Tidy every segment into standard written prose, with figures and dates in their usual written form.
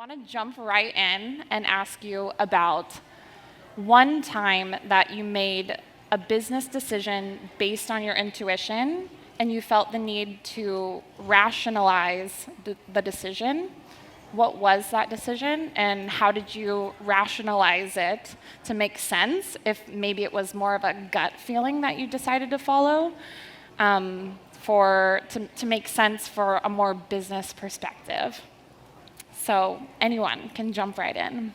want to jump right in and ask you about one time that you made a business decision based on your intuition and you felt the need to rationalize the decision. What was that decision and how did you rationalize it to make sense, if maybe it was more of a gut feeling that you decided to follow, to make sense for a more business perspective? So anyone can jump right in.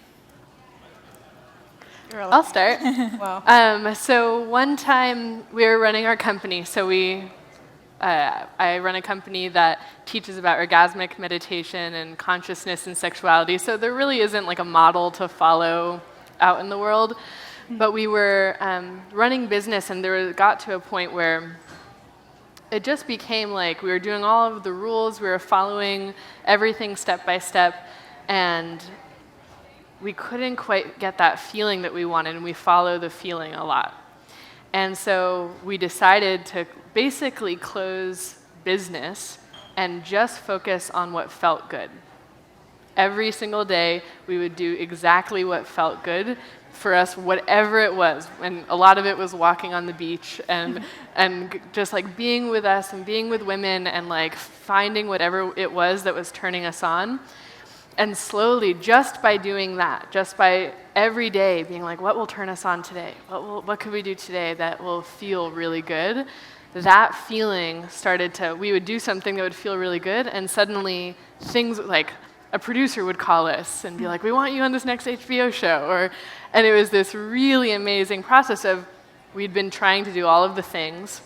I'll start. Wow. So one time we were running our company. So I run a company that teaches about orgasmic meditation and consciousness and sexuality. So there really isn't like a model to follow out in the world. But we were running business, and got to a point where it just became like we were doing all of the rules, we were following everything step by step, and we couldn't quite get that feeling that we wanted, and we follow the feeling a lot. And so we decided to basically close business and just focus on what felt good. Every single day, we would do exactly what felt good for us, whatever it was. And a lot of it was walking on the beach and just like being with us and being with women and like finding whatever it was that was turning us on. And slowly, just by doing that, just by every day being like, what will turn us on today? What could we do today that will feel really good? That feeling we would do something that would feel really good, and suddenly things like a producer would call us and be like, we want you on this next HBO show. And it was this really amazing process of we'd been trying to do all of the things.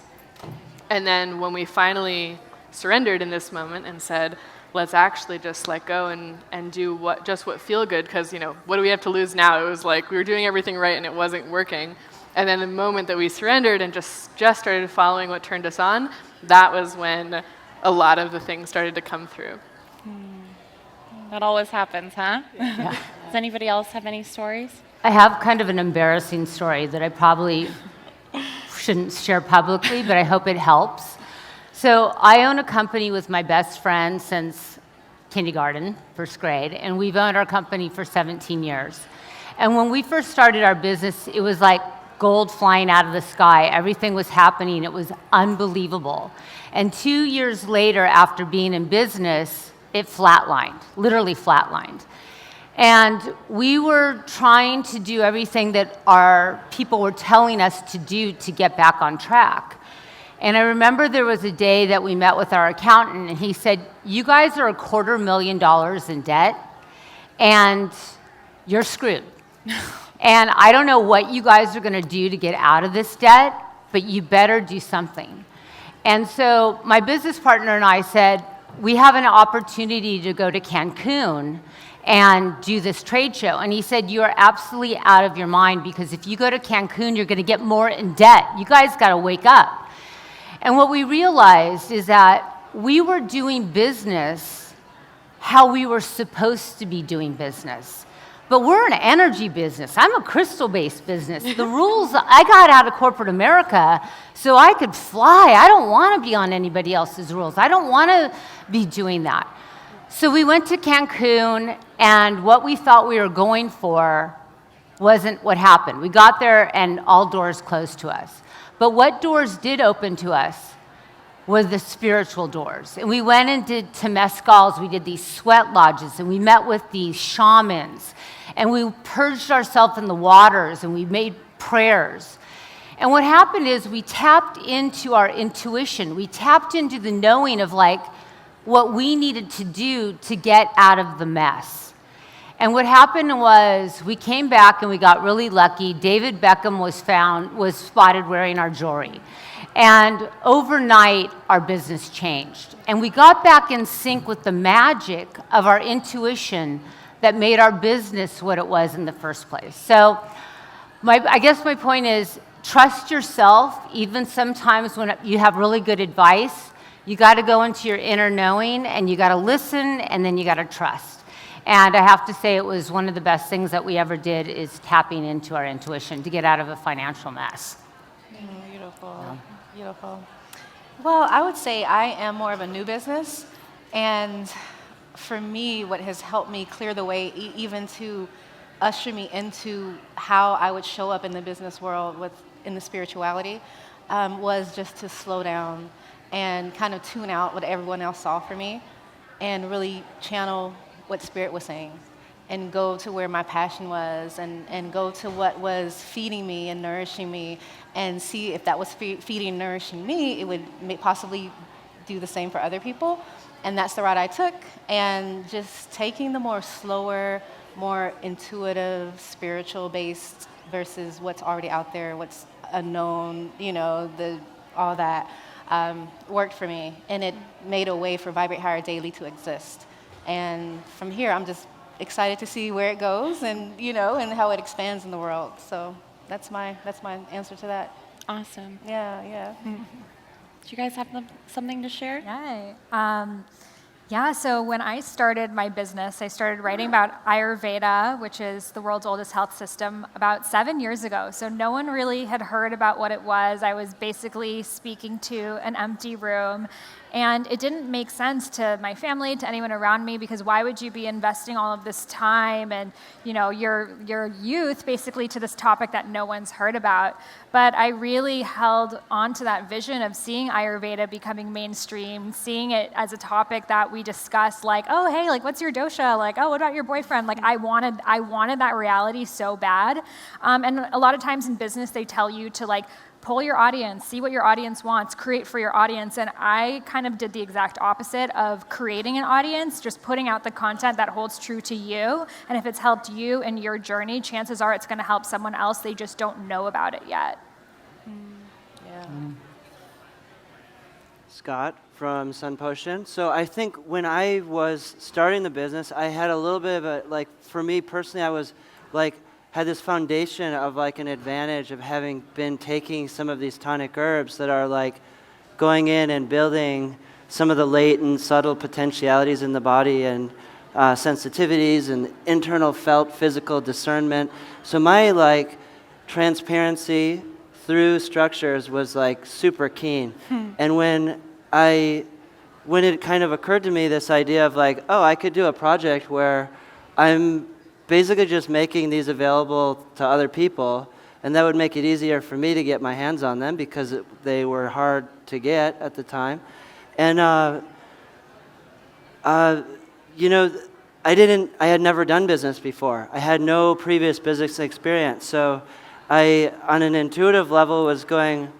And then when we finally surrendered in this moment and said, let's actually just let go and do what feel good, because what do we have to lose now? It was like we were doing everything right and it wasn't working. And then the moment that we surrendered and just started following what turned us on, that was when a lot of the things started to come through. That always happens, huh? Yeah. Does anybody else have any stories? I have kind of an embarrassing story that I probably shouldn't share publicly, but I hope it helps. So I own a company with my best friend since kindergarten, first grade, and we've owned our company for 17 years. And when we first started our business, it was like gold flying out of the sky. Everything was happening. It was unbelievable. And 2 years later, after being in business, it flatlined, literally flatlined. And we were trying to do everything that our people were telling us to do to get back on track. And I remember there was a day that we met with our accountant, and he said, you guys are $250,000 in debt, and you're screwed. And I don't know what you guys are going to do to get out of this debt, but you better do something. And so my business partner and I said, we have an opportunity to go to Cancun and do this trade show. And he said, you are absolutely out of your mind, because if you go to Cancun, you're going to get more in debt. You guys got to wake up. And what we realized is that we were doing business how we were supposed to be doing business. But we're an energy business. I'm a crystal-based business. The rules, I got out of corporate America so I could fly. I don't want to be on anybody else's rules. I don't want to be doing that. So we went to Cancun, and what we thought we were going for wasn't what happened. We got there, and all doors closed to us. But what doors did open to us was the spiritual doors. And we went and did temescals, we did these sweat lodges, and we met with these shamans, and we purged ourselves in the waters, and we made prayers. And what happened is we tapped into our intuition. We tapped into the knowing of like what we needed to do to get out of the mess. And what happened was we came back and we got really lucky. David Beckham was spotted wearing our jewelry. And overnight, our business changed. And we got back in sync with the magic of our intuition that made our business what it was in the first place. So I guess my point is, trust yourself, even sometimes when you have really good advice. You got to go into your inner knowing, and you got to listen, and then you got to trust. And I have to say, it was one of the best things that we ever did, is tapping into our intuition to get out of a financial mess. Beautiful, beautiful. Well, I would say I am more of a new business, and for me, what has helped me clear the way, even to usher me into how I would show up in the business world in the spirituality, was just to slow down and kind of tune out what everyone else saw for me and really channel what Spirit was saying and go to where my passion was and go to what was feeding me and nourishing me and see if that was feeding and nourishing me, it would possibly do the same for other people. And that's the route I took. And just taking the more slower, more intuitive, spiritual-based versus what's already out there, what's unknown, all that worked for me. And it made a way for Vibrate Higher Daily to exist. And from here, I'm just excited to see where it goes and, and how it expands in the world. So that's my answer to that. Awesome. Yeah. Do you guys have something to share? Yeah, so when I started my business, I started writing about Ayurveda, which is the world's oldest health system, about 7 years ago. So no one really had heard about what it was. I was basically speaking to an empty room. And it didn't make sense to my family, to anyone around me, because why would you be investing all of this time and your youth basically to this topic that no one's heard about? But I really held on to that vision of seeing Ayurveda becoming mainstream, seeing it as a topic that we discuss, like, oh, hey, like, what's your dosha? Like, oh, what about your boyfriend? Like, I wanted that reality so bad. And a lot of times in business, they tell you to, like, poll your audience, see what your audience wants, create for your audience. And I kind of did the exact opposite of creating an audience, just putting out the content that holds true to you. And if it's helped you in your journey, chances are it's going to help someone else. They just don't know about it yet. Scott from Sun Potion. So I think when I was starting the business, I had a little bit of for me personally, I was had this foundation of an advantage of having been taking some of these tonic herbs that are going in and building some of the latent, subtle potentialities in the body and sensitivities and internal felt physical discernment. So my transparency through structures was super keen. And when it kind of occurred to me, this idea of I could do a project where I'm basically just making these available to other people, and that would make it easier for me to get my hands on them because they were hard to get at the time. And I had never done business before. I had no previous business experience, so I, on an intuitive level, was going,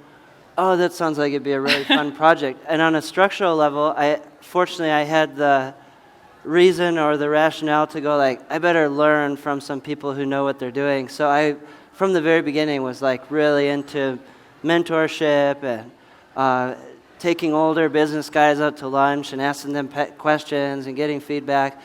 oh, that sounds like it'd be a really fun project. And on a structural level, fortunately I had the reason or the rationale to go I better learn from some people who know what they're doing. So I, from the very beginning, was really into mentorship and taking older business guys out to lunch and asking them questions and getting feedback.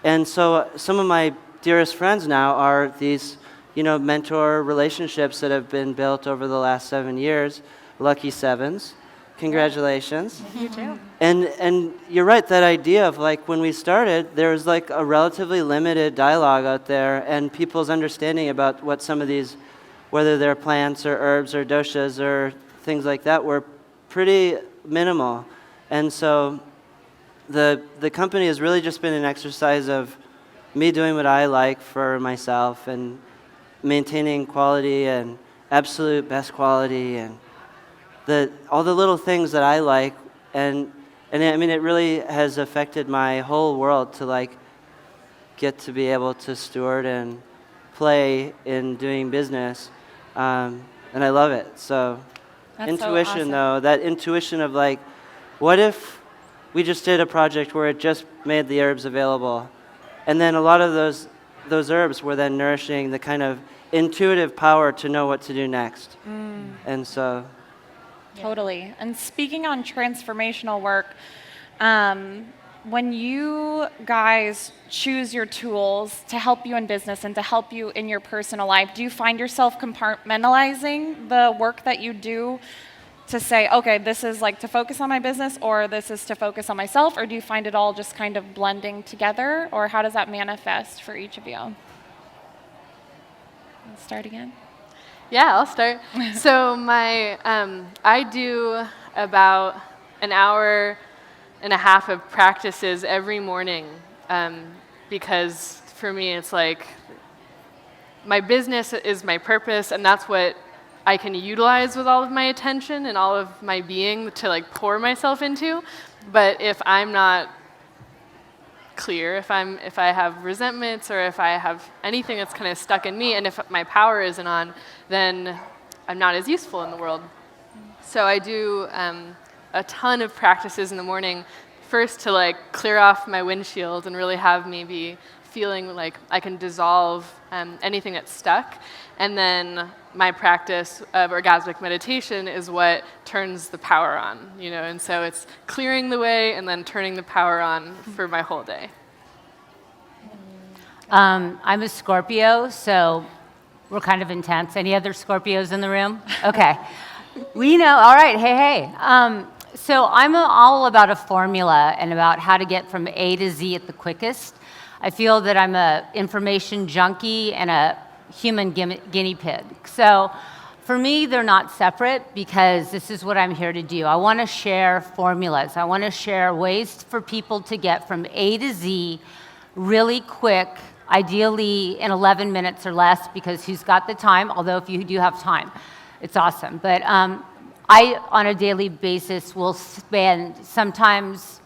And so some of my dearest friends now are these, mentor relationships that have been built over the last 7 years. Lucky sevens. Congratulations. You too. And you're right, that idea of when we started, there was a relatively limited dialogue out there, and people's understanding about what some of these, whether they're plants or herbs or doshas or things like that, were pretty minimal. And so the company has really just been an exercise of me doing what I like for myself and maintaining quality and absolute best quality and all the little things that I like, and I mean, it really has affected my whole world to get to be able to steward and play in doing business, and I love it. So That's intuition, so awesome. though, that intuition of what if we just did a project where it just made the herbs available, and then a lot of those herbs were then nourishing the kind of intuitive power to know what to do next, and so. Totally. And speaking on transformational work, when you guys choose your tools to help you in business and to help you in your personal life, do you find yourself compartmentalizing the work that you do to say, okay, this is to focus on my business, or this is to focus on myself, or do you find it all just kind of blending together, or how does that manifest for each of you? Let's start again. Yeah, I'll start. So I do about an hour and a half of practices every morning because for me it's like my business is my purpose, and that's what I can utilize with all of my attention and all of my being to like pour myself into. But if I'm not clear, if I have resentments or if I have anything that's kind of stuck in me, and if my power isn't on, then I'm not as useful in the world. So I do a ton of practices in the morning, first to like clear off my windshield and really have me be feeling like I can dissolve anything that's stuck. And then my practice of orgasmic meditation is what turns the power on, you know, and so it's clearing the way and then turning the power on for my whole day. I'm a Scorpio, so we're kind of intense. Any other Scorpios in the room? Okay. We know, all right, hey. So I'm all about a formula and about how to get from A to Z at the quickest. I feel that I'm an information junkie and a human guinea pig. So for me, they're not separate because this is what I'm here to do. I want to share formulas. I want to share ways for people to get from A to Z really quick, ideally in 11 minutes or less, because who's got the time? Although if you do have time, it's awesome. But I, on a daily basis, will spend sometimes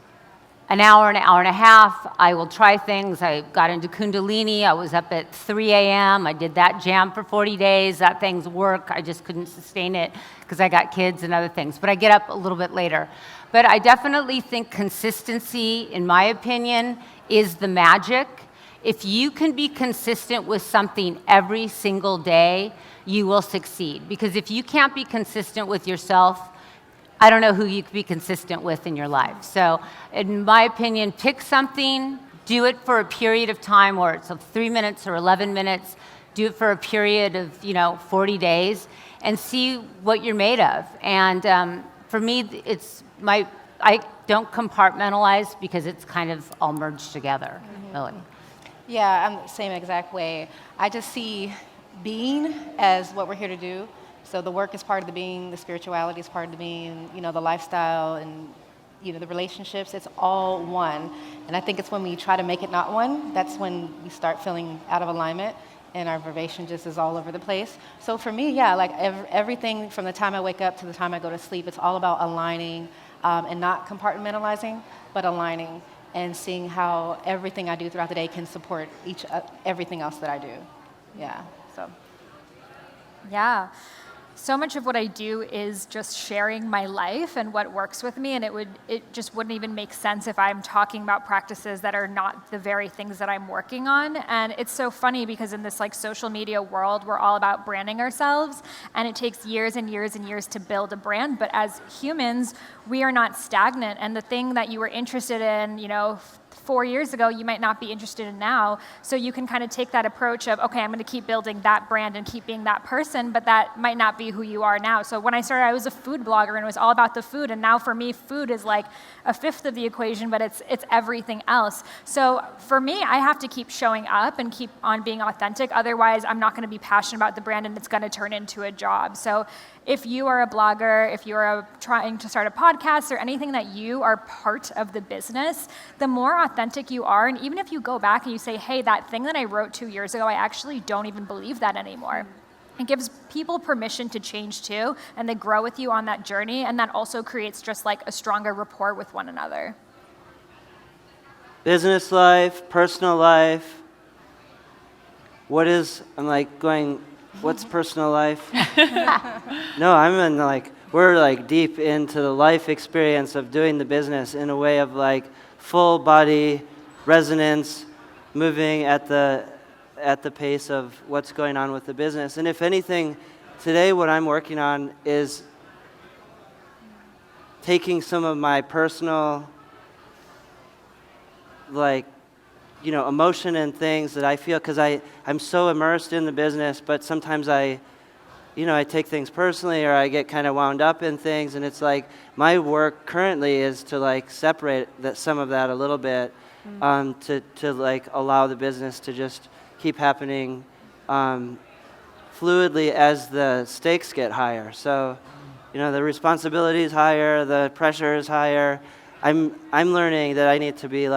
an hour and a half. I will try things. I got into Kundalini. I was up at 3 a.m. I did that jam for 40 days. That thing's work. I just couldn't sustain it because I got kids and other things. But I get up a little bit later. But I definitely think consistency, in my opinion, is the magic. If you can be consistent with something every single day, you will succeed. Because if you can't be consistent with yourself, I don't know who you could be consistent with in your life. So in my opinion, pick something, do it for a period of time, or it's 3 minutes or 11 minutes, do it for a period of 40 days, and see what you're made of. And for me, I don't compartmentalize because it's kind of all merged together, really. Yeah, I'm the same exact way. I just see being as what we're here to do. So the work is part of the being, the spirituality is part of the being, the lifestyle and, the relationships, it's all one. And I think it's when we try to make it not one, that's when we start feeling out of alignment and our vibration just is all over the place. So for me, yeah, like everything from the time I wake up to the time I go to sleep, it's all about aligning and not compartmentalizing, but aligning and seeing how everything I do throughout the day can support everything else that I do. Yeah, so. Yeah. So much of what I do is just sharing my life and what works with me, and it just wouldn't even make sense if I'm talking about practices that are not the very things that I'm working on. And it's so funny because in this social media world, we're all about branding ourselves, and it takes years and years and years to build a brand. But as humans, we are not stagnant, and the thing that you were interested in, 4 years ago, you might not be interested in now. So you can kind of take that approach of, okay, I'm going to keep building that brand and keep being that person, but that might not be who you are now. So when I started, I was a food blogger and it was all about the food. And now for me, food is like a fifth of the equation, but it's everything else. So for me, I have to keep showing up and keep on being authentic. Otherwise, I'm not going to be passionate about the brand and it's going to turn into a job. So if you are a blogger, if you are trying to start a podcast or anything that you are part of the business, the more authentic you are, and even if you go back and you say, hey, that thing that I wrote 2 years ago, I actually don't even believe that anymore. It gives people permission to change too, and they grow with you on that journey, and that also creates just like a stronger rapport with one another. Business life, personal life. What's personal life? No, we're deep into the life experience of doing the business in a way of full body resonance, moving at the pace of what's going on with the business. And if anything, today what I'm working on is taking some of my personal emotion and things that I feel, because I'm so immersed in the business, but sometimes I take things personally, or I get kind of wound up in things, and it's my work currently is to separate some of that a little bit, to allow the business to just keep happening fluidly as the stakes get higher. So, the responsibility is higher, the pressure is higher. I'm learning that I need to be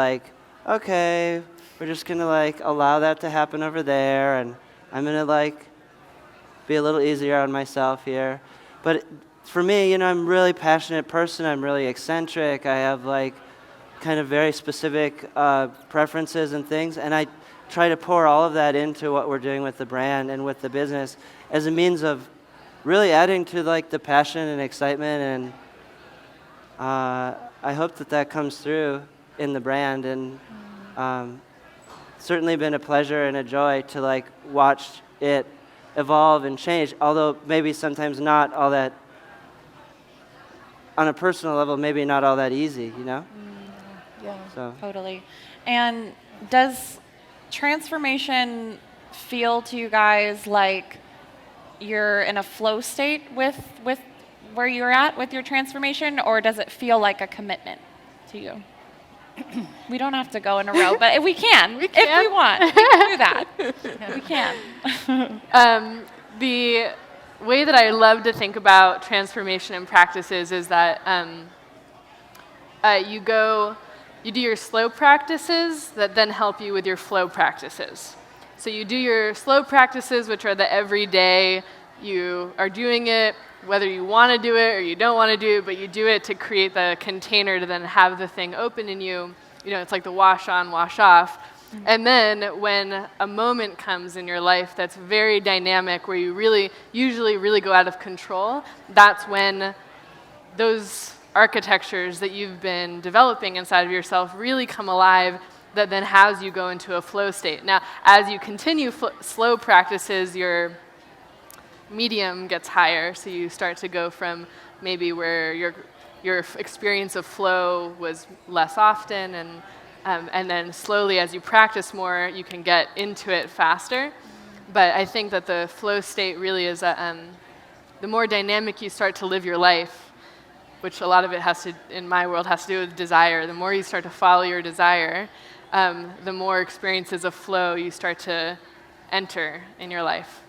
okay, we're just gonna like allow that to happen over there, and I'm gonna like be a little easier on myself here. But for me, you know, I'm a really passionate person. I'm really eccentric. I have like kind of very specific preferences and things, and I try to pour all of that into what we're doing with the brand and with the business as a means of really adding to like the passion and excitement, and I hope that that comes through in the brand, and certainly been a pleasure and a joy to like watch it evolve and change, although maybe sometimes not all that, on a personal level, maybe not all that easy, you know? Yeah. So. Totally. And does transformation feel to you guys like you're in a flow state with where you're at with your transformation, or does it feel like a commitment to you? We don't have to go in a row, but we can. If we want. We can do that. We can. The way that I love to think about transformation and practices is that you do your slow practices that then help you with your flow practices. So you do your slow practices, which are the everyday, you are doing it, whether you want to do it or you don't want to do it, but you do it to create the container to then have the thing open in you. You know, it's like the wash on, wash off. Mm-hmm. And then when a moment comes in your life that's very dynamic, where you usually really go out of control, that's when those architectures that you've been developing inside of yourself really come alive, that then has you go into a flow state. Now, as you continue slow practices, your medium gets higher, so you start to go from maybe where your experience of flow was less often, and then slowly as you practice more, you can get into it faster. But I think that the flow state really is the more dynamic you start to live your life, which a lot of it in my world has to do with desire. The more you start to follow your desire, the more experiences of flow you start to enter in your life.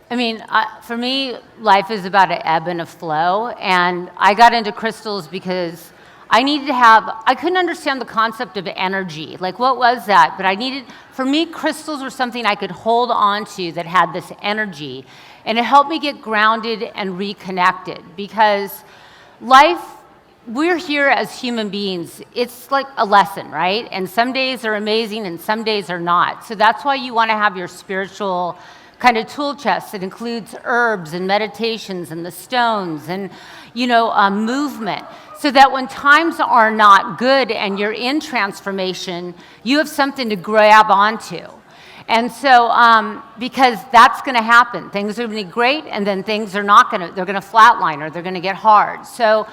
I mean, for me, life is about an ebb and a flow, and I got into crystals because I couldn't understand the concept of energy. Like, what was that? But for me, crystals were something I could hold on to that had this energy, and it helped me get grounded and reconnected, because we're here as human beings. It's like a lesson, right? And some days are amazing and some days are not. So that's why you want to have your spiritual kind of tool chest that includes herbs and meditations and the stones and, movement, so that when times are not good and you're in transformation, you have something to grab onto. And so, because that's going to happen. Things are going to be great, and then things are not going to, they're going to flatline, or they're going to get hard. So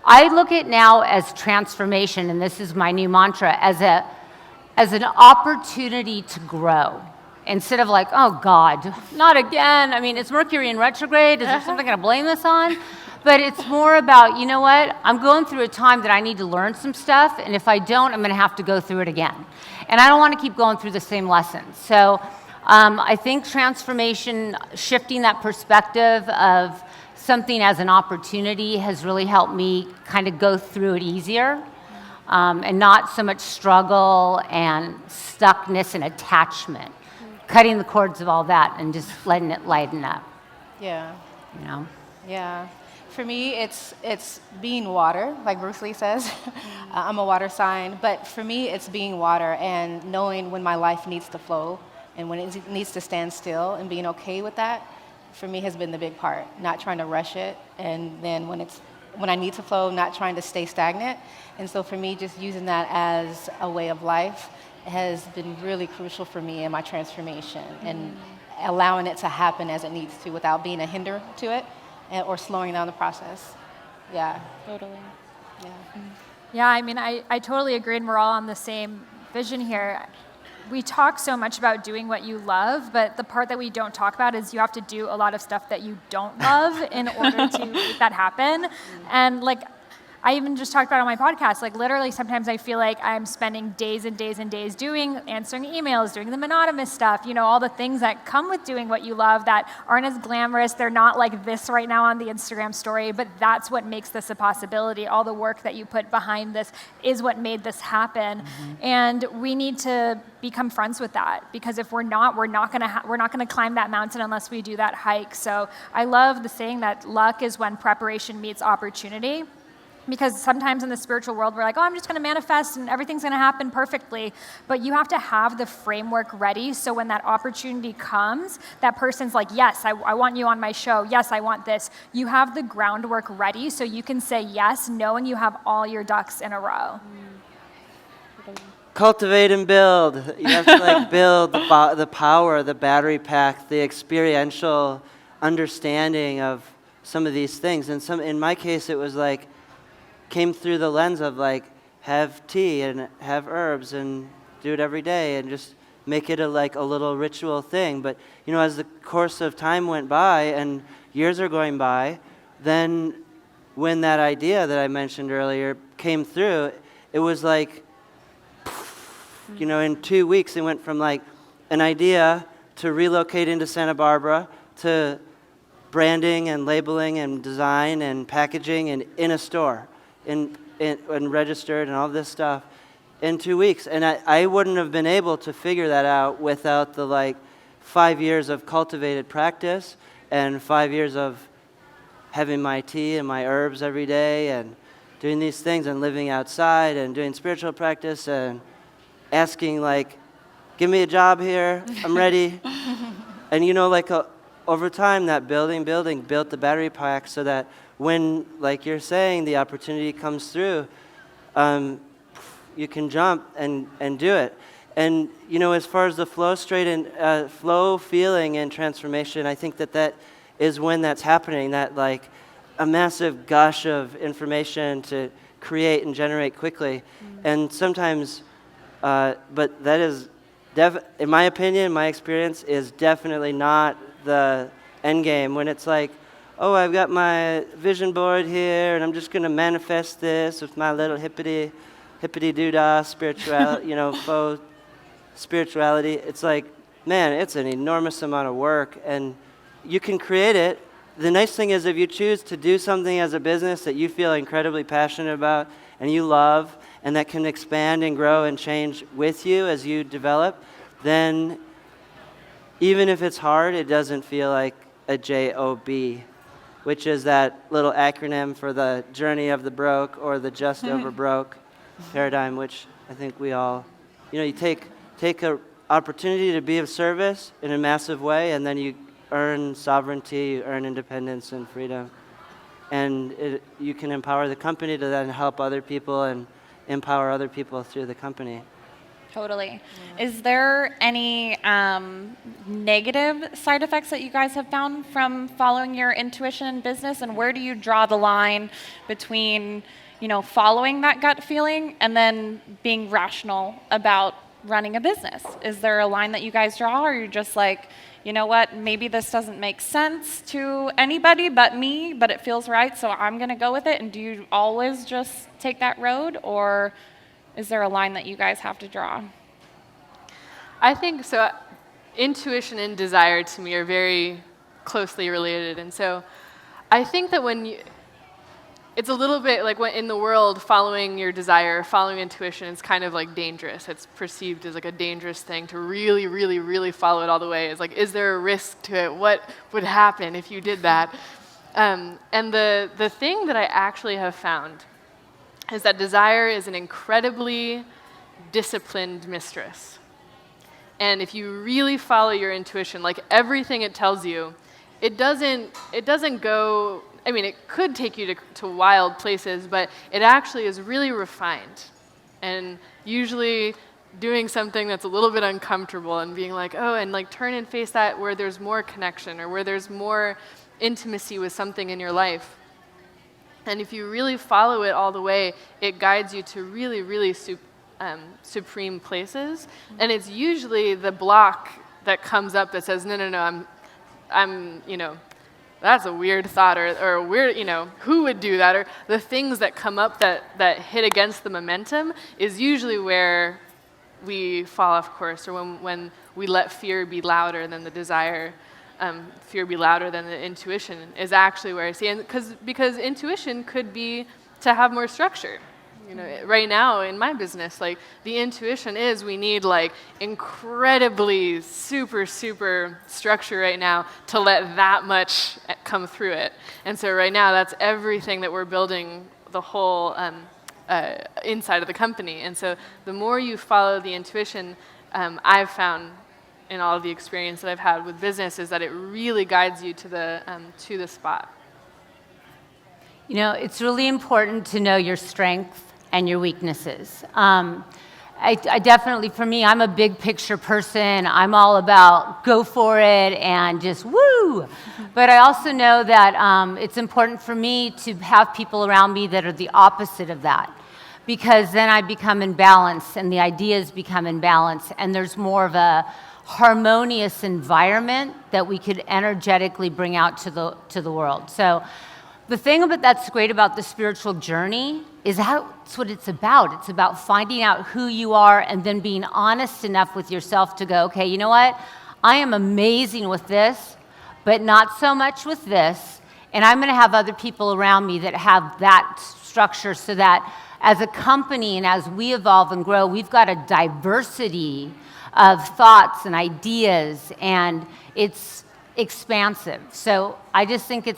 I look at now as transformation, and this is my new mantra, as an opportunity to grow. Instead of like, oh God, not again. I mean, is Mercury in retrograde? Is there something I'm going to blame this on? But it's more about, you know what? I'm going through a time that I need to learn some stuff, and if I don't, I'm going to have to go through it again. And I don't want to keep going through the same lessons. So I think transformation, shifting that perspective of something as an opportunity, has really helped me kind of go through it easier, and not so much struggle and stuckness and attachment. Cutting the cords of all that and just letting it lighten up. Yeah. Yeah. For me, it's being water, like Bruce Lee says. I'm a water sign, but for me, it's being water and knowing when my life needs to flow and when it needs to stand still, and being okay with that, for me, has been the big part. Not trying to rush it, and then when I need to flow, not trying to stay stagnant. And so for me, just using that as a way of life has been really crucial for me in my transformation, and allowing it to happen as it needs to without being a hinder to it or slowing down the process. Yeah. Totally. Yeah. Yeah, I mean, I totally agree, and we're all on the same vision here. We talk so much about doing what you love, but the part that we don't talk about is you have to do a lot of stuff that you don't love in order to make that happen. And like, I even just talked about on my podcast, like literally sometimes I feel like I'm spending days and days and days answering emails, doing the monotonous stuff, all the things that come with doing what you love that aren't as glamorous. They're not like this right now on the Instagram story, but that's what makes this a possibility. All the work that you put behind this is what made this happen. And we need to become friends with that, because if we're not gonna climb that mountain unless we do that hike. So I love the saying that luck is when preparation meets opportunity. Because sometimes in the spiritual world, we're like, oh, I'm just going to manifest and everything's going to happen perfectly. But you have to have the framework ready so when that opportunity comes, that person's like, yes, I want you on my show. Yes, I want this. You have the groundwork ready so you can say yes, knowing you have all your ducks in a row. Cultivate and build. You have to build the power, the battery pack, the experiential understanding of some of these things. And in my case, it was came through the lens of have tea and have herbs and do it every day and just make it a little ritual thing. But as the course of time went by and years are going by, then when that idea that I mentioned earlier came through, it was in 2 weeks it went from an idea to relocate into Santa Barbara to branding and labeling and design and packaging and in a store. And registered and all this stuff in 2 weeks. And I wouldn't have been able to figure that out without the 5 years of cultivated practice and 5 years of having my tea and my herbs every day and doing these things and living outside and doing spiritual practice and asking give me a job here, I'm ready. And over time that building built the battery pack so that when, you're saying, the opportunity comes through, you can jump and do it. And, as far as the flow feeling and transformation, I think that is when that's happening, that a massive gush of information to create and generate quickly. And sometimes, but that is, in my opinion, my experience, is definitely not the end game when it's oh, I've got my vision board here, and I'm just going to manifest this with my little hippity-doo-dah spirituality, faux spirituality. It's man, it's an enormous amount of work, and you can create it. The nice thing is if you choose to do something as a business that you feel incredibly passionate about and you love, and that can expand and grow and change with you as you develop, then even if it's hard, it doesn't feel like a JOB, which is that little acronym for the journey of the broke or the just over broke paradigm, which I think we all, you take an opportunity to be of service in a massive way, and then you earn sovereignty, you earn independence and freedom. And you can empower the company to then help other people and empower other people through the company. Totally. Yeah. Is there any negative side effects that you guys have found from following your intuition in business? And where do you draw the line between, following that gut feeling and then being rational about running a business? Is there a line that you guys draw, or you're just you know what, maybe this doesn't make sense to anybody but me, but it feels right, so I'm going to go with it? And do you always just take that road, or is there a line that you guys have to draw? I think so. Intuition and desire to me are very closely related. And so I think that it's a little bit when in the world, following your desire, following intuition is kind of dangerous. It's perceived as a dangerous thing to really, really, really follow it all the way. It's is there a risk to it? What would happen if you did that? And the thing that I actually have found is that desire is an incredibly disciplined mistress. And if you really follow your intuition, everything it tells you, it doesn't go, it could take you to wild places, but it actually is really refined. And usually doing something that's a little bit uncomfortable and being turn and face that where there's more connection or where there's more intimacy with something in your life. And if you really follow it all the way, it guides you to really, really supreme places. And it's usually the block that comes up that says, no, I'm that's a weird thought, or weird, who would do that? Or the things that come up that hit against the momentum is usually where we fall off course, or when we let fear be louder than the desire, fear be louder than the intuition is actually where I see it. Because intuition could be to have more structure. Right now in my business, like the intuition is we need like incredibly super structure right now to let that much come through it. And so right now that's everything that we're building, the whole inside of the company. And so the more you follow the intuition, I've found in all of the experience that I've had with business is that it really guides you to the spot. It's really important to know your strengths and your weaknesses. I definitely, for me, I'm a big picture person. I'm all about go for it and just woo. But I also know that it's important for me to have people around me that are the opposite of that, because then I become in balance and the ideas become in balance, and there's more of a harmonious environment that we could energetically bring out to the world. So the thing that's great about the spiritual journey is that's what it's about. It's about finding out who you are and then being honest enough with yourself to go, okay, you know what? I am amazing with this, but not so much with this. And I'm going to have other people around me that have that structure, so that as a company and as we evolve and grow, we've got a diversity of thoughts and ideas, and it's expansive. So I just think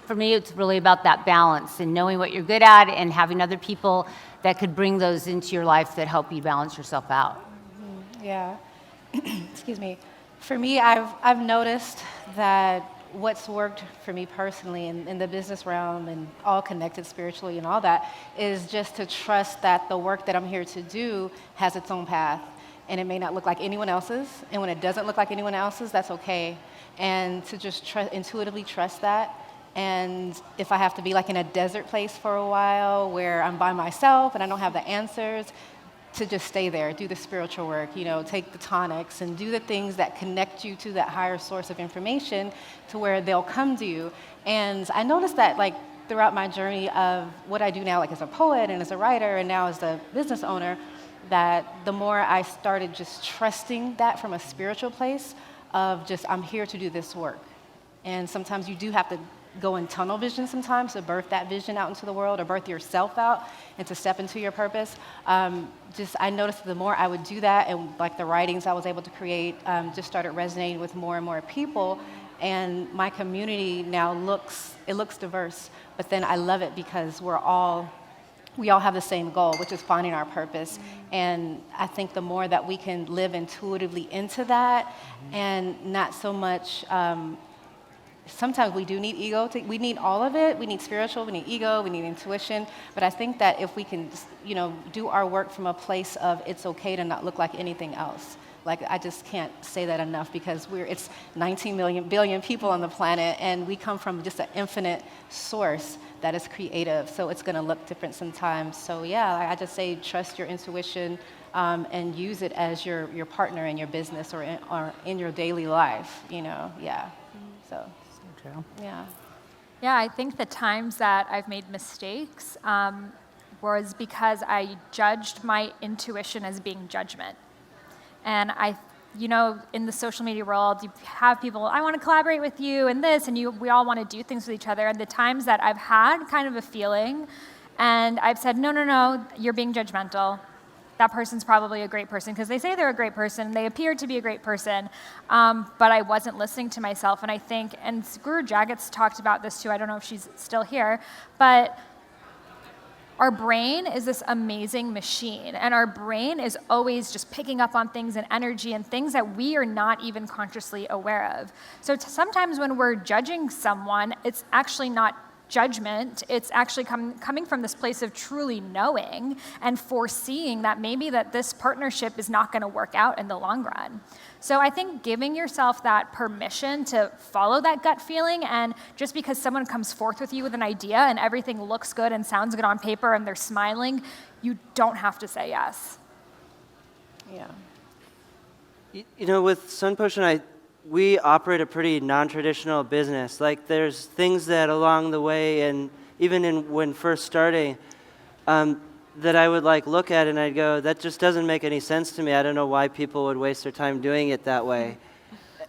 for me, it's really about that balance and knowing what you're good at and having other people that could bring those into your life that help you balance yourself out. Yeah. Excuse me. For me, I've noticed that what's worked for me personally in the business realm and all connected spiritually and all that is just to trust that the work that I'm here to do has its own path. And it may not look like anyone else's. And when it doesn't look like anyone else's, that's okay. And to just intuitively trust that. And if I have to be like in a desert place for a while where I'm by myself and I don't have the answers, to just stay there, do the spiritual work, take the tonics and do the things that connect you to that higher source of information to where they'll come to you. And I noticed that like throughout my journey of what I do now, like as a poet and as a writer and now as a business owner, that the more I started just trusting that from a spiritual place of just, I'm here to do this work. And sometimes you do have to go in tunnel vision sometimes to birth that vision out into the world or birth yourself out and to step into your purpose. I noticed the more I would do that and like the writings I was able to create just started resonating with more and more people. And my community now looks diverse, but then I love it because we all have the same goal, which is finding our purpose. And I think the more that we can live intuitively into that and not so much, sometimes we do need ego. We need all of it. We need spiritual, we need ego, we need intuition. But I think that if we can, do our work from a place of it's okay to not look like anything else. Like, I just can't say that enough because it's 19 billion people on the planet, and we come from just an infinite source that is creative. So it's going to look different sometimes. So yeah, I just say trust your intuition and use it as your partner in your business or in your daily life. Yeah. So. Yeah. Yeah, I think the times that I've made mistakes was because I judged my intuition as being judgment. And in the social media world, you have people, I want to collaborate with you and this, and we all want to do things with each other. And the times that I've had kind of a feeling, and I've said, no, you're being judgmental. That person's probably a great person because they say they're a great person. They appear to be a great person, but I wasn't listening to myself. And I think, and Guru Jagat's talked about this too, I don't know if she's still here, but our brain is this amazing machine, and our brain is always just picking up on things and energy and things that we are not even consciously aware of. So sometimes when we're judging someone, it's actually not judgment. It's actually coming from this place of truly knowing and foreseeing that maybe that this partnership is not going to work out in the long run. So I think giving yourself that permission to follow that gut feeling, and just because someone comes forth with you with an idea and everything looks good and sounds good on paper and they're smiling, you don't have to say yes. Yeah. With Sun Potion, we operate a pretty non-traditional business. Like there's things that along the way, and even when first starting, that I would like look at and I'd go, that just doesn't make any sense to me. I don't know why people would waste their time doing it that way.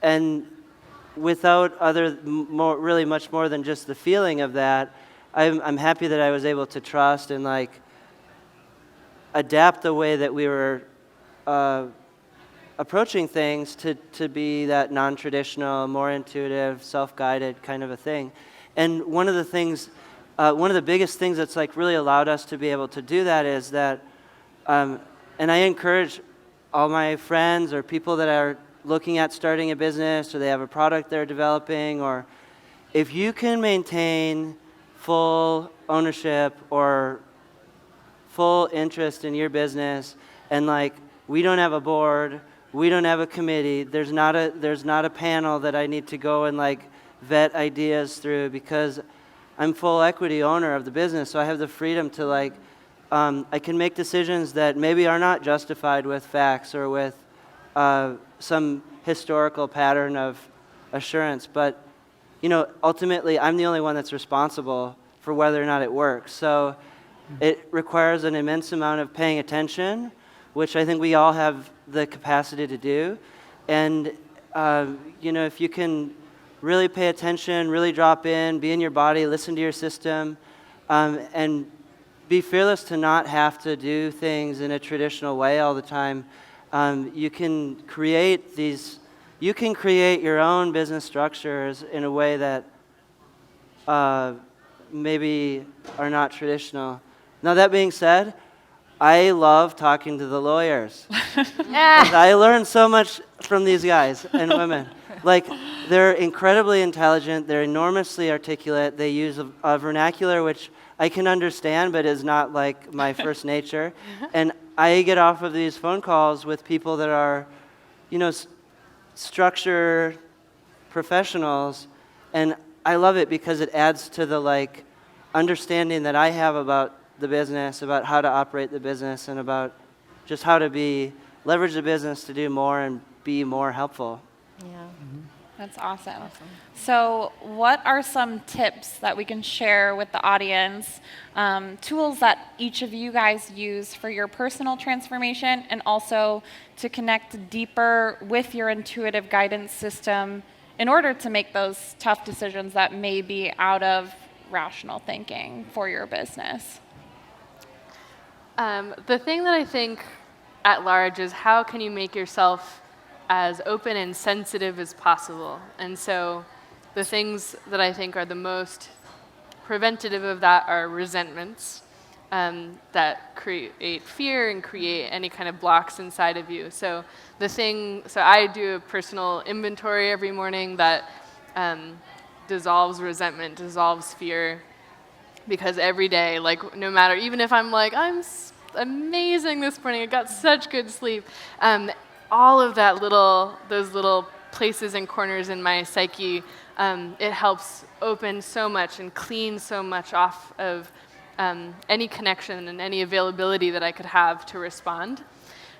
And without really much more than just the feeling of that, I'm happy that I was able to trust and like adapt the way that we were approaching things to be that non-traditional, more intuitive, self-guided kind of a thing. And one of the biggest things that's like really allowed us to be able to do that is that, and I encourage all my friends or people that are looking at starting a business or they have a product they're developing, or if you can maintain full ownership or full interest in your business, and like we don't have a board, we don't have a committee, there's not a panel that I need to go and like vet ideas through, because I'm full equity owner of the business, so I have the freedom to like, I can make decisions that maybe are not justified with facts or with some historical pattern of assurance, but ultimately I'm the only one that's responsible for whether or not it works. So it requires an immense amount of paying attention, which I think we all have the capacity to do. And if you can really pay attention, really drop in, be in your body, listen to your system, and be fearless to not have to do things in a traditional way all the time. You can create your own business structures in a way that maybe are not traditional. Now that being said, I love talking to the lawyers. I learned so much from these guys and women. Like, they're incredibly intelligent, they're enormously articulate, they use a vernacular which I can understand but is not like my first nature. And I get off of these phone calls with people that are, structure professionals, and I love it because it adds to the like understanding that I have about the business, about how to operate the business, and about just how to leverage the business to do more and be more helpful. Yeah. That's awesome. So what are some tips that we can share with the audience, tools that each of you guys use for your personal transformation and also to connect deeper with your intuitive guidance system in order to make those tough decisions that may be out of rational thinking for your business? The thing that I think at large is how can you make yourself as open and sensitive as possible. And so the things that I think are the most preventative of that are resentments that create fear and create any kind of blocks inside of you. So I do a personal inventory every morning that dissolves resentment, dissolves fear, because every day, like no matter, even if I'm like, I'm amazing this morning, I got such good sleep, all of those little places and corners in my psyche, it helps open so much and clean so much off of any connection and any availability that I could have to respond.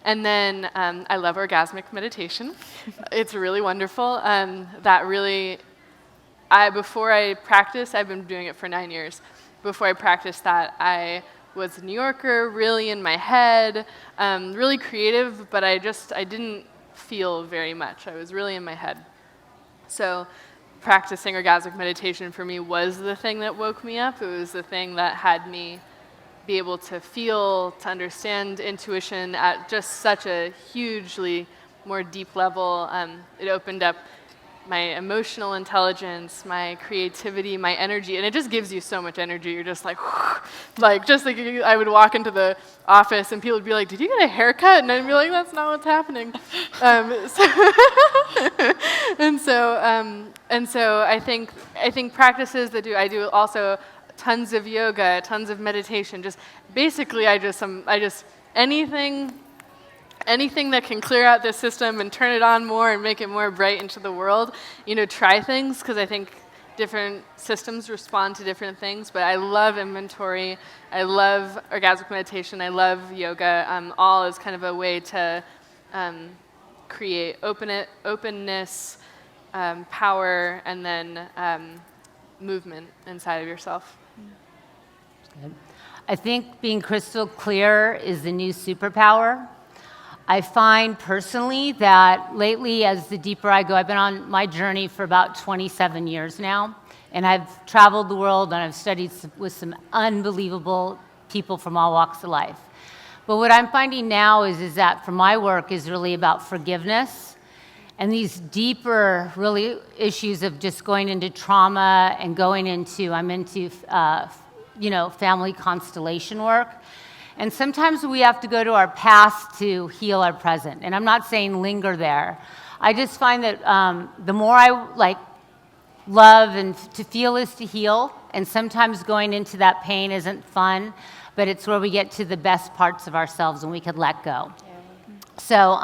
And then I love orgasmic meditation. It's really wonderful. Before I practice, I've been doing it for 9 years. Before I practiced that, I was a New Yorker, really in my head, really creative, but I didn't feel very much. I was really in my head. So practicing orgasmic meditation for me was the thing that woke me up. It was the thing that had me be able to feel, to understand intuition at just such a hugely more deep level. It opened up my emotional intelligence, my creativity, my energy, and it just gives you so much energy. You're just like, I would walk into the office and people would be like, "Did you get a haircut?" And I'd be like, "That's not what's happening." And so I think practices that I do also tons of yoga, tons of meditation. Just basically, anything that can clear out this system and turn it on more and make it more bright into the world, try things, because I think different systems respond to different things. But I love inventory, I love orgasmic meditation, I love yoga, all as kind of a way to create openness, power, and then movement inside of yourself. Good. I think being crystal clear is the new superpower. I find personally that lately, as the deeper I go, I've been on my journey for about 27 years now, and I've traveled the world and I've studied with some unbelievable people from all walks of life. But what I'm finding now is that for my work is really about forgiveness and these deeper really issues of just going into trauma and going into, I'm into, family constellation work. And sometimes we have to go to our past to heal our present. And I'm not saying linger there. I just find that the more I love and to feel is to heal. And sometimes going into that pain isn't fun, but it's where we get to the best parts of ourselves and we can let go. Yeah. So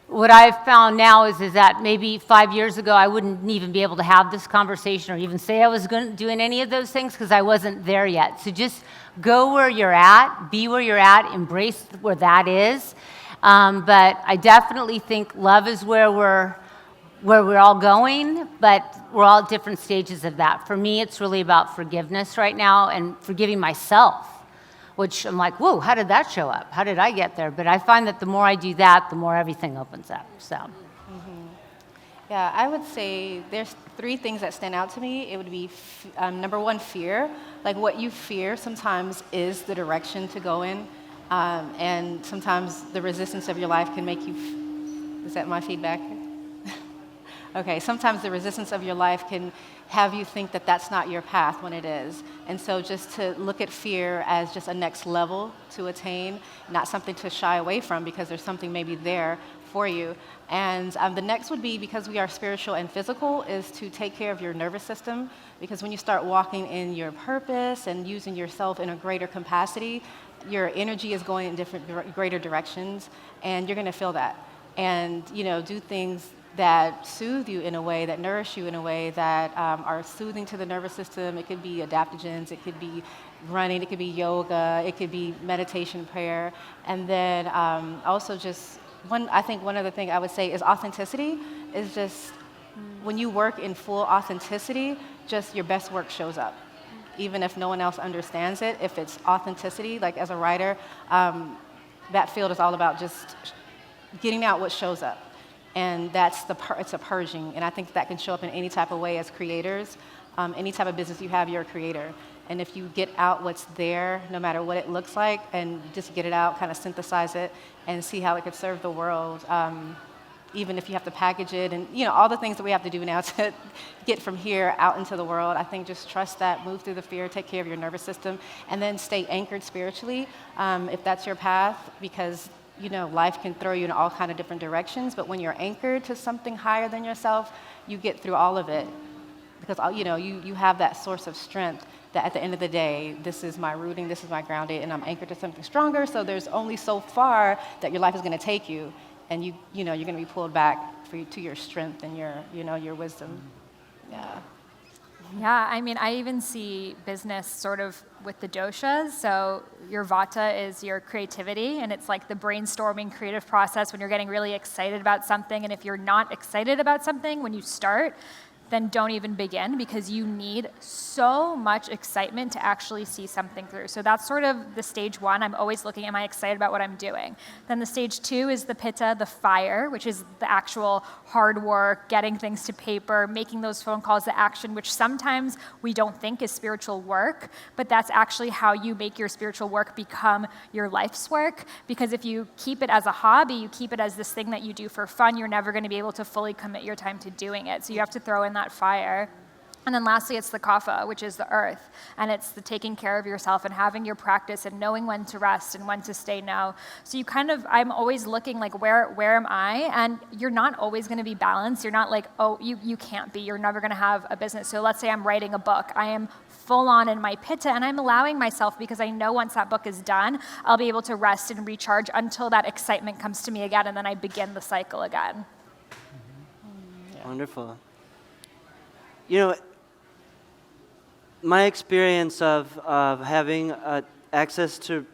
what I've found now is that maybe 5 years ago, I wouldn't even be able to have this conversation or even say I was doing any of those things because I wasn't there yet. So just go where you're at, be where you're at, embrace where that is. But I definitely think love is where we're all going, but we're all at different stages of that. For me, it's really about forgiveness right now and forgiving myself, which I'm like, whoa, how did that show up? How did I get there? But I find that the more I do that, the more everything opens up, so. Mm-hmm. Yeah, I would say there's 3 things that stand out to me. It would be, number 1, fear. Like what you fear sometimes is the direction to go in. And sometimes the resistance of your life can make you, is that my feedback? Okay, sometimes the resistance of your life can have you think that that's not your path when it is. And so just to look at fear as just a next level to attain, not something to shy away from because there's something maybe there for you. And the next would be, because we are spiritual and physical, is to take care of your nervous system. Because when you start walking in your purpose and using yourself in a greater capacity, your energy is going in different, greater directions, and you're going to feel that. And, do things that soothe you in a way, that nourish you in a way, that are soothing to the nervous system. It could be adaptogens, it could be running, it could be yoga, it could be meditation, prayer. And then also just I think one other thing I would say is authenticity is just when you work in full authenticity, just your best work shows up. Even if no one else understands it, if it's authenticity, like as a writer, that field is all about just getting out what shows up. And that's it's a purging, and I think that can show up in any type of way as creators. Any type of business you have, you're a creator. And if you get out what's there, no matter what it looks like, and just get it out, kind of synthesize it, and see how it could serve the world, even if you have to package it, and all the things that we have to do now to get from here out into the world, I think just trust that, move through the fear, take care of your nervous system, and then stay anchored spiritually, if that's your path, because life can throw you in all kind of different directions, but when you're anchored to something higher than yourself, you get through all of it. Because, you have that source of strength that at the end of the day, this is my rooting, this is my grounding, and I'm anchored to something stronger, so there's only so far that your life is going to take you, and you're going to be pulled back to your strength and your wisdom. Yeah. Yeah, I even see business sort of with the doshas. So your vata is your creativity, and it's like the brainstorming creative process when you're getting really excited about something. And if you're not excited about something when you start, then don't even begin, because you need so much excitement to actually see something through. So that's sort of the stage 1. I'm always looking, am I excited about what I'm doing? Then the stage 2 is the pitta, the fire, which is the actual hard work, getting things to paper, making those phone calls, the action, which sometimes we don't think is spiritual work, but that's actually how you make your spiritual work become your life's work. Because if you keep it as a hobby, you keep it as this thing that you do for fun, you're never going to be able to fully commit your time to doing it. So you have to throw in that fire. And then lastly, it's the kapha, which is the earth. And it's the taking care of yourself and having your practice and knowing when to rest and when to stay now. So I'm always looking like, where am I? And you're not always going to be balanced. You're not like, oh, you can't be. You're never going to have a business. So let's say I'm writing a book. I am full on in my pitta, and I'm allowing myself, because I know once that book is done, I'll be able to rest and recharge until that excitement comes to me again, and then I begin the cycle again. Yeah. Wonderful. My experience of having access to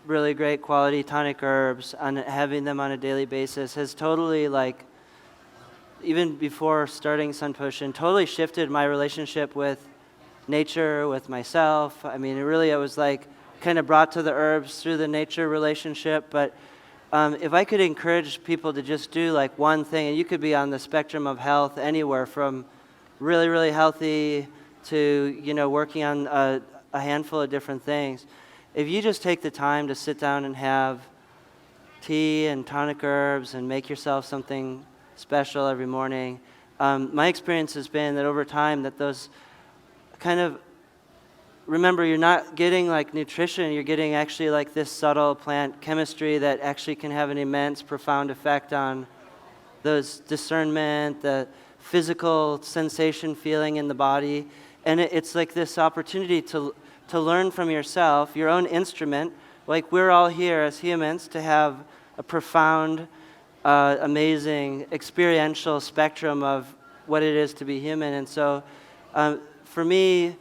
really great quality tonic herbs and having them on a daily basis has totally even before starting Sun Potion, totally shifted my relationship with nature, with myself. I mean, I was like kind of brought to the herbs through the nature relationship. But if I could encourage people to just do like one thing, and you could be on the spectrum of health anywhere from really, really healthy to, working on a handful of different things. If you just take the time to sit down and have tea and tonic herbs and make yourself something special every morning, my experience has been that over time that those kind of, remember, you're not getting like nutrition, you're getting actually like this subtle plant chemistry that actually can have an immense, profound effect on those discernment, the physical sensation feeling in the body. And it's like this opportunity to learn from yourself, your own instrument. Like we're all here as humans to have a profound, amazing, experiential spectrum of what it is to be human. And so for me,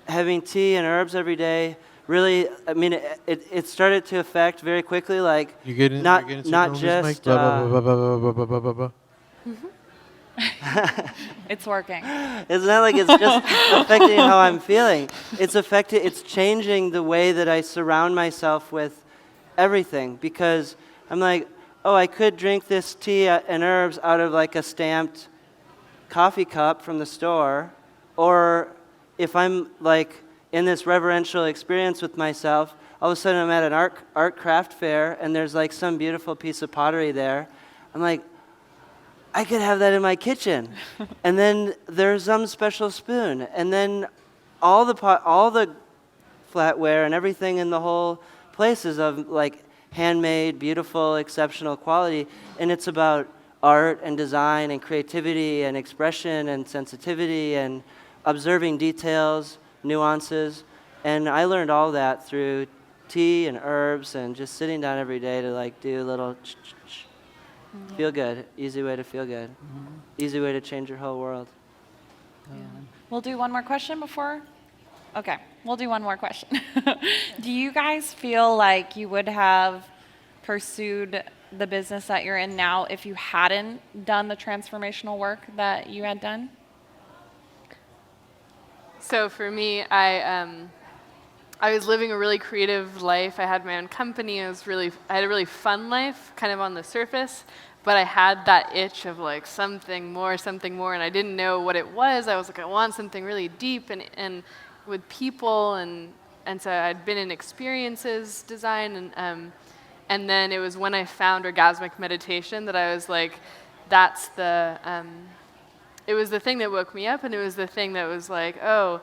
having tea and herbs every day, really, I mean, it started to affect very quickly, like not just. It's working. It's not like it's just affecting how I'm feeling. It's changing the way that I surround myself with everything, because I'm like, oh, I could drink this tea and herbs out of like a stamped coffee cup from the store, or if I'm like in this reverential experience with myself, all of a sudden I'm at an art craft fair and there's like some beautiful piece of pottery there. I'm like, I could have that in my kitchen. And then there's some special spoon. And then all the flatware and everything in the whole place is of like handmade, beautiful, exceptional quality. And it's about art and design and creativity and expression and sensitivity and observing details, nuances. And I learned all that through tea and herbs and just sitting down every day to like do a little feel good. Easy way to feel good. Easy way to change your whole world. We'll do one more question before? Okay, we'll do one more question. Do you guys feel like you would have pursued the business that you're in now if you hadn't done the transformational work that you had done? So for me, I was living a really creative life. I had my own company. I had a really fun life, kind of on the surface, but I had that itch of like something more, and I didn't know what it was. I was like, I want something really deep and with people, and so I'd been in experiences design, and then it was when I found orgasmic meditation that I was like, that's it was the thing that woke me up, and it was the thing that was like, oh,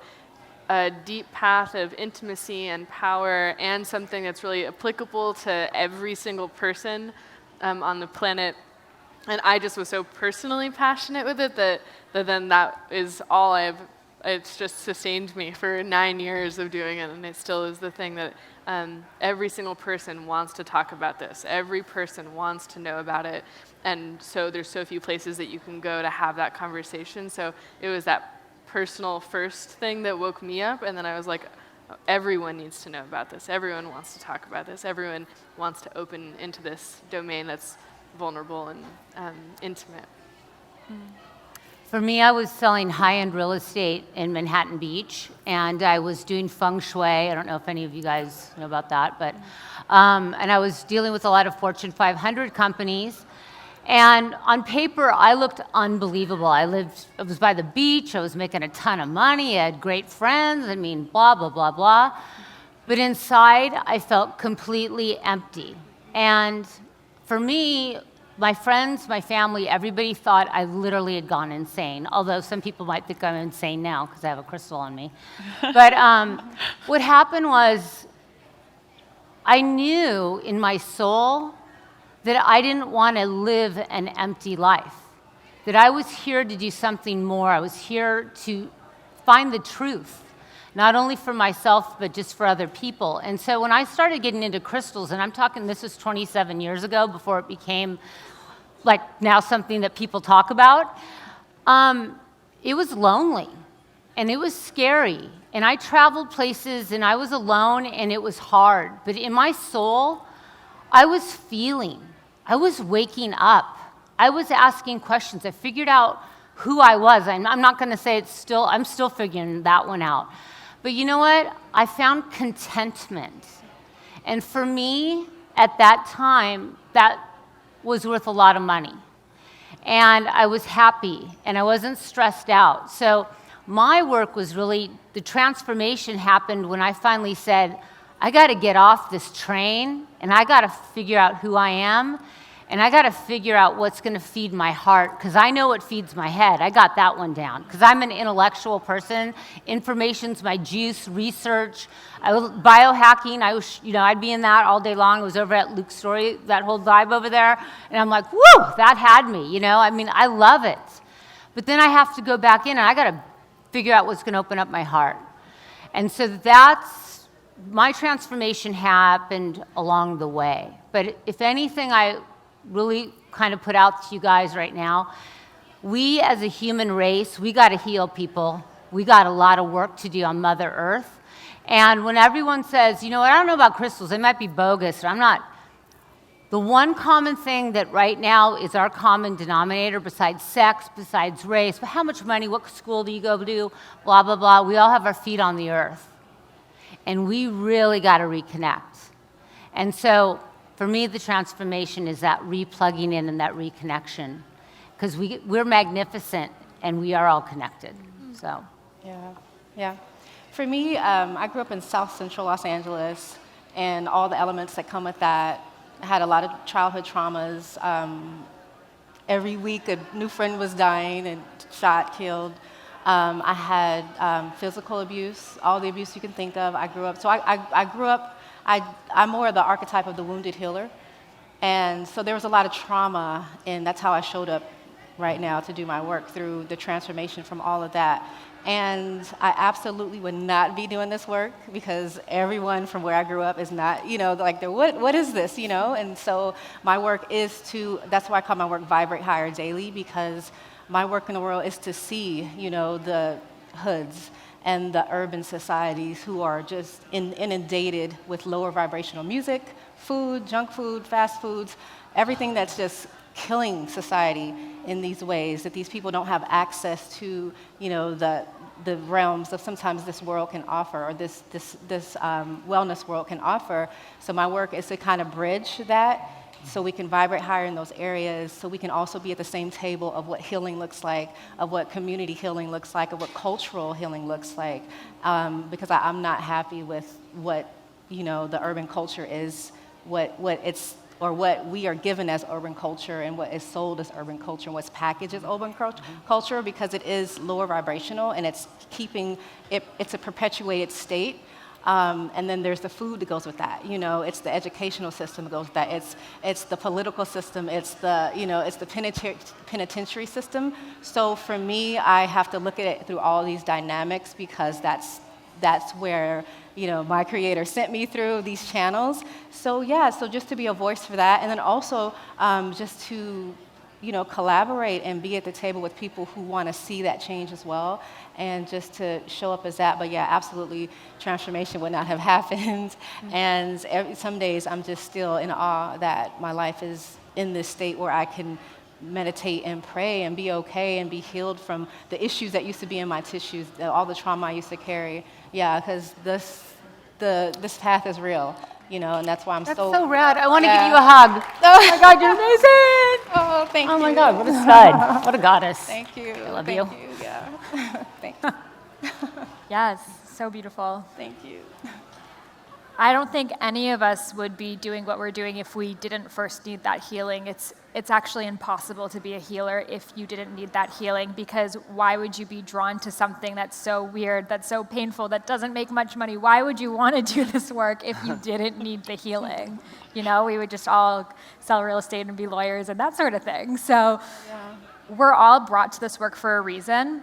a deep path of intimacy and power, and something that's really applicable to every single person on the planet. And I just was so personally passionate with it that then that is all it's just sustained me for 9 years of doing it, and it still is the thing that every single person wants to talk about this. Every person wants to know about it, and so there's so few places that you can go to have that conversation. So it was that personal first thing that woke me up, and then I was like, everyone needs to know about this. Everyone wants to talk about this. Everyone wants to open into this domain that's vulnerable and intimate. For me, I was selling high-end real estate in Manhattan Beach, and I was doing feng shui. I don't know if any of you guys know about that, but and I was dealing with a lot of Fortune 500 companies. And on paper, I looked unbelievable. I was by the beach, I was making a ton of money, I had great friends, I mean, blah, blah, blah, blah. But inside, I felt completely empty. And for me, my friends, my family, everybody thought I literally had gone insane, although some people might think I'm insane now because I have a crystal on me. But what happened was I knew in my soul that I didn't want to live an empty life, that I was here to do something more. I was here to find the truth, not only for myself, but just for other people. And so when I started getting into crystals, and I'm talking, this was 27 years ago, before it became like now something that people talk about, it was lonely, and it was scary. And I traveled places, and I was alone, and it was hard. But in my soul, I was feeling. I was waking up. I was asking questions. I figured out who I was. I'm not going to say I'm still figuring that one out. But you know what? I found contentment. And for me, at that time, that was worth a lot of money. And I was happy, and I wasn't stressed out. So my work was really, the transformation happened when I finally said, I got to get off this train, and I got to figure out who I am, and I got to figure out what's going to feed my heart, because I know what feeds my head. I got that one down, because I'm an intellectual person. Information's my juice, research. Biohacking, I'd be in that all day long. I was over at Luke's Story, that whole vibe over there, and I'm like, woo, that had me, I love it. But then I have to go back in, and I got to figure out what's going to open up my heart. And so my transformation happened along the way. But if anything, I really kind of put out to you guys right now, we as a human race, we got to heal people. We got a lot of work to do on Mother Earth. And when everyone says, I don't know about crystals, they might be bogus, or I'm not. The one common thing that right now is our common denominator, besides sex, besides race, but how much money, what school do you go to, blah, blah, blah, we all have our feet on the earth. And we really got to reconnect. And so for me, the transformation is that replugging in and that reconnection, because we're magnificent and we are all connected. So. Yeah. For me, I grew up in South Central Los Angeles, and all the elements that come with that. I had a lot of childhood traumas. Every week, a new friend was dying and shot, killed. I had physical abuse, all the abuse you can think of. I grew up. So I grew up. I'm more of the archetype of the wounded healer, and so there was a lot of trauma, and that's how I showed up right now to do my work, through the transformation from all of that. And I absolutely would not be doing this work because everyone from where I grew up is not, what is this, And so my work is that's why I call my work Vibrate Higher Daily, because my work in the world is to see, the hoods and the urban societies who are just inundated with lower vibrational music, food, junk food, fast foods, everything that's just killing society in these ways, that these people don't have access to, the realms that sometimes this world can offer, or this wellness world can offer. So my work is to kind of bridge that, so we can vibrate higher in those areas, so we can also be at the same table of what healing looks like, of what community healing looks like, of what cultural healing looks like, because I'm not happy with what, the urban culture is, what we are given as urban culture, and what is sold as urban culture, and what's packaged as urban culture, because it is lower vibrational, and it's it's a perpetuated state. And then there's the food that goes with that. It's the educational system that goes with that. It's the political system. It's the penitentiary system. So for me, I have to look at it through all these dynamics, because that's where my creator sent me through these channels. So just to be a voice for that, and then also just to collaborate and be at the table with people who want to see that change as well, and just to show up as that. But absolutely, transformation would not have happened. And some days I'm just still in awe that my life is in this state where I can meditate and pray and be okay and be healed from the issues that used to be in my tissues, all the trauma I used to carry. Because this path is real. And that's why That's so rad. I want to give you a hug. Oh my God, you're amazing. Oh, thank you. Oh my God, what a stud. What a goddess. Thank you. I love Thank you. you. Yeah. Thank you. Yes, so beautiful. Thank you. I don't think any of us would be doing what we're doing if we didn't first need that healing. It's actually impossible to be a healer if you didn't need that healing, because why would you be drawn to something that's so weird, that's so painful, that doesn't make much money? Why would you want to do this work if you didn't need the healing? We would just all sell real estate and be lawyers and that sort of thing. So we're all brought to this work for a reason,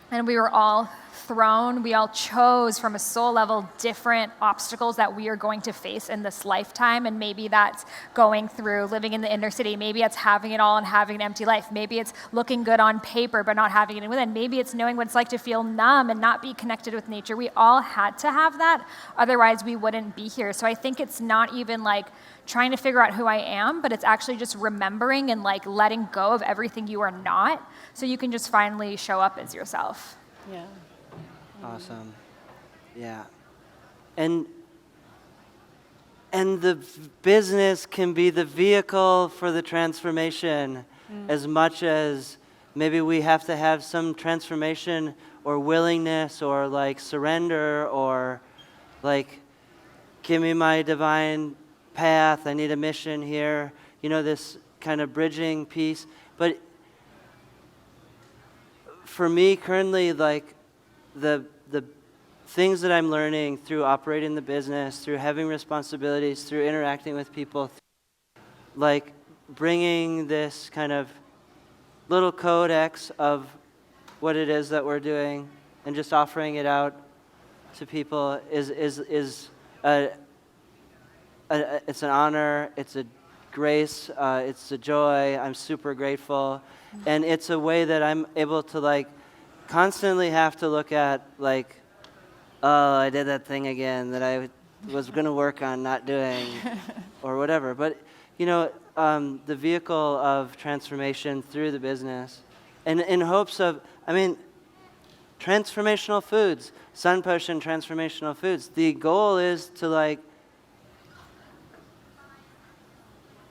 and we were all we all chose from a soul level different obstacles that we are going to face in this lifetime. And maybe that's going through living in the inner city. Maybe it's having it all and having an empty life. Maybe it's looking good on paper but not having it within. Maybe it's knowing what it's like to feel numb and not be connected with nature. We all had to have that. Otherwise, we wouldn't be here. So I think it's not even like trying to figure out who I am, but it's actually just remembering and like letting go of everything you are not, so you can just finally show up as yourself. Yeah. Awesome. Yeah. And the business can be the vehicle for the transformation as much as maybe we have to have some transformation or willingness or like surrender or like, give me my divine path, I need a mission here, you know, this kind of bridging piece. But for me currently, like the things that I'm learning through operating the business, through having responsibilities, through interacting with people, like bringing this kind of little codex of what it is that we're doing and just offering it out to people is it's an honor, it's a grace, it's a joy. I'm super grateful, and it's a way that I'm able to like constantly have to look at like, oh, I did that thing again that I was going to work on not doing, or whatever. But you know, the vehicle of transformation through the business, and in hopes of, I mean, transformational foods, Sun Potion transformational foods. The goal is to like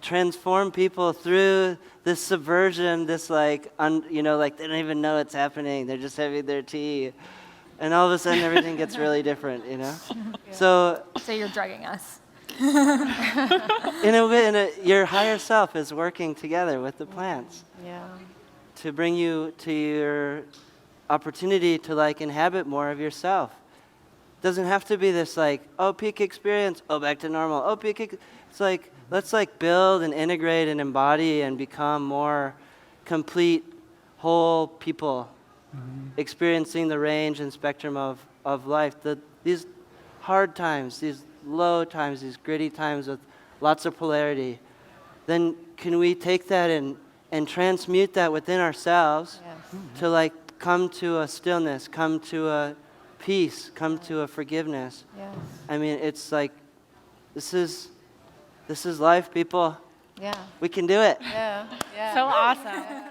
transform people through this subversion, this like, you know, like they don't even know it's happening. They're just having their tea. And all of a sudden everything gets really different, you know? Yeah. So you're drugging us. in a way, your higher self is working together with the plants to bring you to your opportunity to like inhabit more of yourself. Doesn't have to be this like, oh, peak experience, oh, back to normal, oh, it's like, let's like build and integrate and embody and become more complete, whole people, experiencing the range and spectrum of life. These hard times, these low times, these gritty times with lots of polarity, then can we take that and transmute that within ourselves to like come to a stillness, come to a peace, come to a forgiveness. Yes. I mean, it's like, this is life, people. Yeah. We can do it. Yeah. Yeah. So awesome.